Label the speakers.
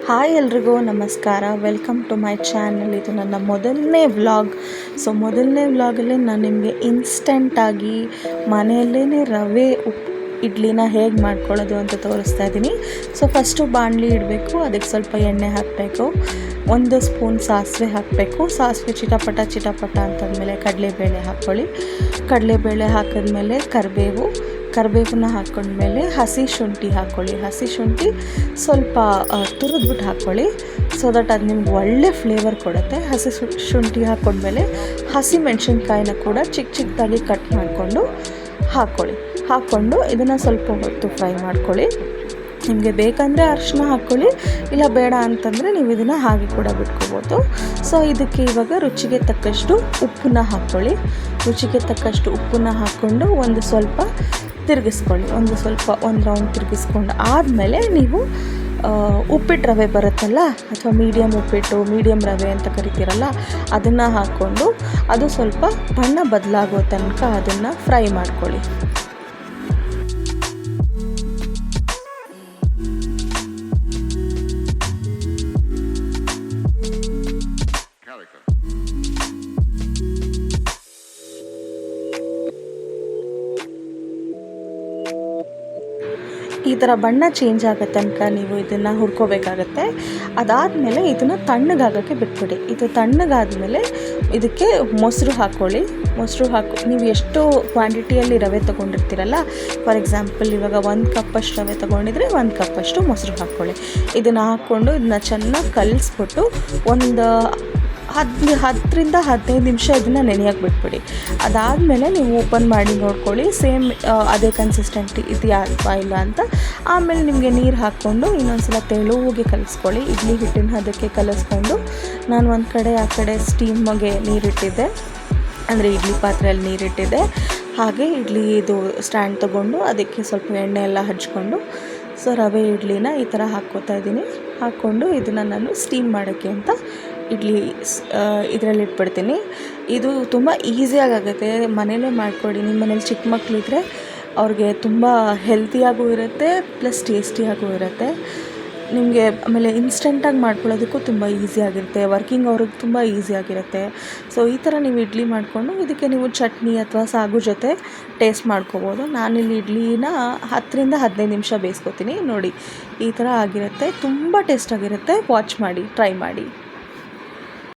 Speaker 1: Hi ಎಲ್ರಿಗೂ ನಮಸ್ಕಾರ. Welcome to my channel. ಇದು ನನ್ನ ಮೊದಲನೇ ವ್ಲಾಗ್. ಮೊದಲನೇ ವ್ಲಾಗಲ್ಲಿ ನಾನು ನಿಮಗೆ ಇನ್ಸ್ಟೆಂಟಾಗಿ ಮನೆಯಲ್ಲೇ ರವೆ ಇಡ್ಲಿನ ಹೇಗೆ ಮಾಡ್ಕೊಳ್ಳೋದು ಅಂತ ತೋರಿಸ್ತಾ ಇದ್ದೀನಿ. ಫಸ್ಟು ಬಾಣಲಿ ಇಡಬೇಕು, ಅದಕ್ಕೆ ಸ್ವಲ್ಪ ಎಣ್ಣೆ ಹಾಕಬೇಕು, 1 ಸ್ಪೂನ್ ಸಾಸಿವೆ ಹಾಕಬೇಕು. ಸಾಸಿವೆ ಚಿಟಪಟ ಅಂತಂದಮೇಲೆ ಕಡಲೆಬೇಳೆ ಹಾಕ್ಕೊಳ್ಳಿ. ಕಡಲೆಬೇಳೆ ಹಾಕಿದ್ಮೇಲೆ ಕರಿಬೇವನ್ನ ಹಾಕ್ಕೊಂಡ್ಮೇಲೆ ಹಸಿ ಶುಂಠಿ ಹಾಕ್ಕೊಳ್ಳಿ. ಹಸಿ ಶುಂಠಿ ಸ್ವಲ್ಪ ತುರಿದ್ಬಿಟ್ಟು ಹಾಕ್ಕೊಳ್ಳಿ, ಸೊ ದಟ್ ಅದು ನಿಮ್ಗೆ ಒಳ್ಳೆ ಫ್ಲೇವರ್ ಕೊಡುತ್ತೆ. ಹಸಿ ಶುಂಠಿ ಹಾಕ್ಕೊಂಡ್ಮೇಲೆ ಹಸಿ ಮೆಣಸಿನ್ಕಾಯಿನ ಕೂಡ ಚಿಕ್ಕದಾಗಿ ಕಟ್ ಮಾಡಿಕೊಂಡು ಹಾಕ್ಕೊಂಡು ಇದನ್ನು ಸ್ವಲ್ಪ ಹೊತ್ತು ಫ್ರೈ ಮಾಡ್ಕೊಳ್ಳಿ. ನಿಮಗೆ ಬೇಕಂದರೆ ಅರಿಶಿನ ಹಾಕ್ಕೊಳ್ಳಿ, ಇಲ್ಲ ಬೇಡ ಅಂತಂದರೆ ನೀವು ಇದನ್ನು ಹಾಗೆ ಕೂಡ ಬಿಟ್ಕೋಬೋದು. ಇದಕ್ಕೆ ಇವಾಗ ರುಚಿಗೆ ತಕ್ಕಷ್ಟು ಉಪ್ಪನ್ನ ಹಾಕ್ಕೊಳ್ಳಿ. ರುಚಿಗೆ ತಕ್ಕಷ್ಟು ಉಪ್ಪನ್ನ ಹಾಕ್ಕೊಂಡು ಒಂದು ಸ್ವಲ್ಪ ತಿರುಗಿಸ್ಕೊಳ್ಳಿ. ಒಂದು ರೌಂಡ್ ತಿರುಗಿಸ್ಕೊಂಡು ಆದಮೇಲೆ ನೀವು ಉಪ್ಪಿಟ್ಟು ರವೆ ಬರುತ್ತಲ್ಲ, ಅಥವಾ ಮೀಡಿಯಮ್ ರವೆ ಅಂತ ಕರಿತೀರಲ್ಲ, ಅದನ್ನು ಹಾಕ್ಕೊಂಡು ಅದು ಸ್ವಲ್ಪ ಬಣ್ಣ ಬದಲಾಗೋ ತನಕ ಅದನ್ನು ಫ್ರೈ ಮಾಡ್ಕೊಳ್ಳಿ. ಈ ಥರ ಬಣ್ಣ ಚೇಂಜ್ ಆಗೋ ತನಕ ನೀವು ಇದನ್ನು ಹುರ್ಕೋಬೇಕಾಗತ್ತೆ. ಅದಾದಮೇಲೆ ಇದನ್ನು ತಣ್ಣಗಾಗೋಕ್ಕೆ ಬಿಟ್ಬಿಡಿ. ಇದು ತಣ್ಣಗಾದಮೇಲೆ ಇದಕ್ಕೆ ಮೊಸರು ಹಾಕ್ಕೊಳ್ಳಿ. ನೀವು ಎಷ್ಟು ಕ್ವಾಂಟಿಟಿಯಲ್ಲಿ ರವೆ ತೊಗೊಂಡಿರ್ತೀರಲ್ಲ, ಫಾರ್ ಎಕ್ಸಾಂಪಲ್ ಇವಾಗ 1 ಕಪ್ಪಷ್ಟು ರವೆ ತೊಗೊಂಡಿದ್ರೆ 1 ಕಪ್ಪಷ್ಟು ಮೊಸರು ಹಾಕ್ಕೊಳ್ಳಿ. ಇದನ್ನು ಹಾಕ್ಕೊಂಡು ಇದನ್ನ ಚೆನ್ನಾಗಿ ಕಲಿಸ್ಬಿಟ್ಟು ಒಂದು 10ರಿಂದ 15 ನಿಮಿಷ ಇದನ್ನು ನೆನೆಯೋಕ್ಕೆ ಬಿಟ್ಬಿಡಿ. ಅದಾದಮೇಲೆ ನೀವು ಓಪನ್ ಮಾಡಿ ನೋಡ್ಕೊಳ್ಳಿ, ಸೇಮ್ ಅದೇ ಕನ್ಸಿಸ್ಟೆಂಟಿ ಇದೆಯಾ ಅಥವಾ ಇಲ್ಲ ಅಂತ. ಆಮೇಲೆ ನಿಮಗೆ ನೀರು ಹಾಕ್ಕೊಂಡು ಇನ್ನೊಂದ್ಸಲ ತೆಳುವಾಗಿ ಕಲಿಸ್ಕೊಳ್ಳಿ. ಇಡ್ಲಿ ಹಿಟ್ಟಿನ ಅದಕ್ಕೆ ಕಲಿಸ್ಕೊಂಡು ನಾನು ಒಂದು ಕಡೆ ಆ ಕಡೆ ಸ್ಟೀಮ್ಗೆ ನೀರಿಟ್ಟಿದ್ದೆ, ಅಂದರೆ ಇಡ್ಲಿ ಪಾತ್ರೆಯಲ್ಲಿ ನೀರಿಟ್ಟಿದ್ದೆ. ಹಾಗೆ ಇದು ಸ್ಟ್ಯಾಂಡ್ ತೊಗೊಂಡು ಅದಕ್ಕೆ ಸ್ವಲ್ಪ ಎಣ್ಣೆ ಎಲ್ಲ ಹಚ್ಕೊಂಡು ರವೆ ಇಡ್ಲಿನ ಈ ಥರ ಹಾಕ್ಕೋತಾ ಇದ್ದೀನಿ. ಹಾಕ್ಕೊಂಡು ಇದನ್ನು ನಾನು ಸ್ಟೀಮ್ ಮಾಡೋಕ್ಕೆ ಅಂತ ಇದರಲ್ಲಿ ಇಟ್ಬಿಡ್ತೀನಿ. ಇದು ತುಂಬ ಈಸಿಯಾಗುತ್ತೆ, ಮನೇಲೇ ಮಾಡಿಕೊಡಿ. ನಿಮ್ಮ ಮನೇಲಿ ಚಿಕ್ಕ ಮಕ್ಕಳಿದ್ರೆ ಅವ್ರಿಗೆ ತುಂಬ ಹೆಲ್ತಿಯಾಗೂ ಇರುತ್ತೆ, ಪ್ಲಸ್ ಟೇಸ್ಟಿಯಾಗೂ ಇರುತ್ತೆ. ನಿಮಗೆ ಆಮೇಲೆ ಇನ್ಸ್ಟೆಂಟಾಗಿ ಮಾಡ್ಕೊಳ್ಳೋದಕ್ಕೂ ತುಂಬ ಈಸಿಯಾಗಿರುತ್ತೆ, ವರ್ಕಿಂಗ್ ಅವ್ರಿಗೆ ತುಂಬ ಈಸಿಯಾಗಿರುತ್ತೆ. ಈ ಥರ ನೀವು ಇಡ್ಲಿ ಮಾಡಿಕೊಂಡು ಇದಕ್ಕೆ ನೀವು ಚಟ್ನಿ ಅಥವಾ ಸಾಗು ಜೊತೆ ಟೇಸ್ಟ್ ಮಾಡ್ಕೋಬೋದು. ನಾನಿಲ್ಲಿ ಇಡ್ಲಿನ 10ರಿಂದ 15 ನಿಮಿಷ ಬೇಯಿಸ್ಕೊತೀನಿ. ನೋಡಿ ಈ ಥರ ಆಗಿರುತ್ತೆ, ತುಂಬ ಟೇಸ್ಟಾಗಿರುತ್ತೆ. ಟ್ರೈ ಮಾಡಿ.